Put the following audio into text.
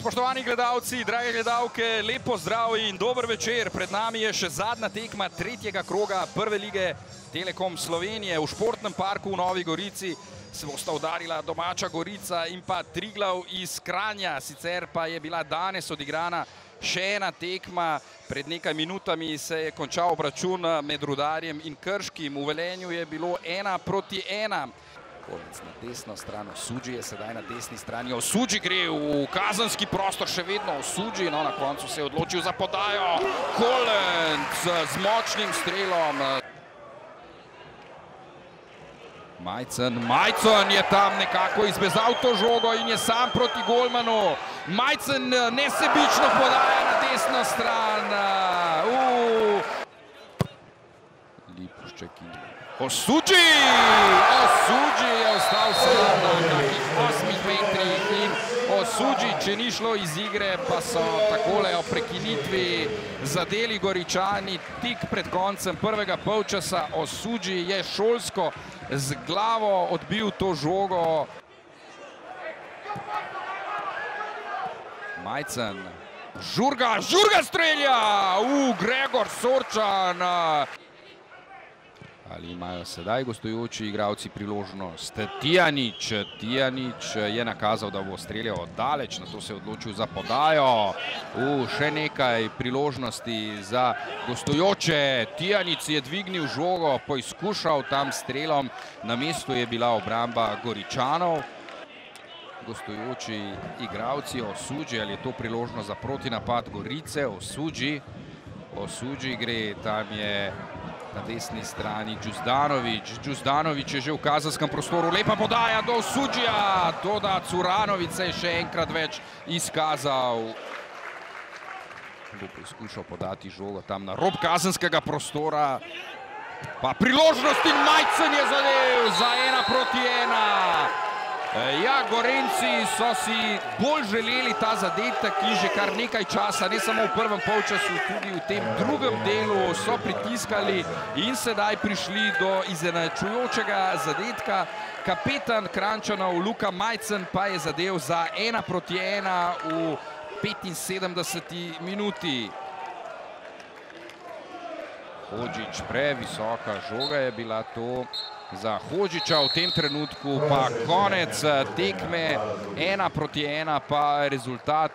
Spoštovani gledalci, drage gledalke, lep pozdrav in dober večer. Pred nami je še zadnja tekma tretjega kroga Prve lige Telekom Slovenije. V športnem parku v Novi Gorici se bosta udarila domača Gorica in pa Triglav iz Kranja. Sicer pa je bila danes odigrana še ena tekma. Pred nekaj minutami se je končal obračun med Rudarjem in Krškim. V Velenju je bilo 1-1. Kolec na desno stran, Osuđi je sedaj na desni strani. Osuđi gre v kazenski prostor, še vedno Osuđi, no na koncu se je odločil za podajo. Kolec z močnim strelom. Majcen je tam nekako izbezal to žogo in je sam proti golmanu. Majcen nesebično podaja na desno stran. Lipušček in Osuđi je ostal sedaj na kakih 8 metrih in Osuđi, če ni šlo iz igre, pa so takole o prekinitvi zadeli Goričani tik pred koncem prvega polčasa. Osuđi je šolsko z glavo odbil to žogo. Majcen, Žurga strelja! Gregor Sorčan! Ali imajo sedaj gostujoči igralci priložnost? Tijanič je nakazal, da bo streljal oddaleč, na to se je odločil za podajo. Še nekaj priložnosti za gostujoče. Tijanič je dvignil žogo, poizkušal tam strelom, na mestu je bila obramba Goričanov. Gostujoči igralci Osuđi, ali je to priložnost za protinapad Gorice? Osuđi gre, tam je na desni strani Đuzdanović je že v kazenskem prostoru, lepa podaja do Osuđija, toda Curanović se je še enkrat več izkazal. Bo poskušal podati žogo tam na rob kazenskega prostora, pa priložnost in Majcen je zadel za 1-1. Ja, Gorenjci so si bolj želeli ta zadetek in že kar nekaj časa, ne samo v prvem polčasu, tudi v tem drugem delu so pritiskali in sedaj prišli do izenačujočega zadetka. Kapetan Kranjčanov Luka Majcen pa je zadel za 1-1 v 75. minuti. Hodžić, previsoka žoga je bila to za Hodžića, v tem trenutku pa konec tekme, 1-1 pa rezultat.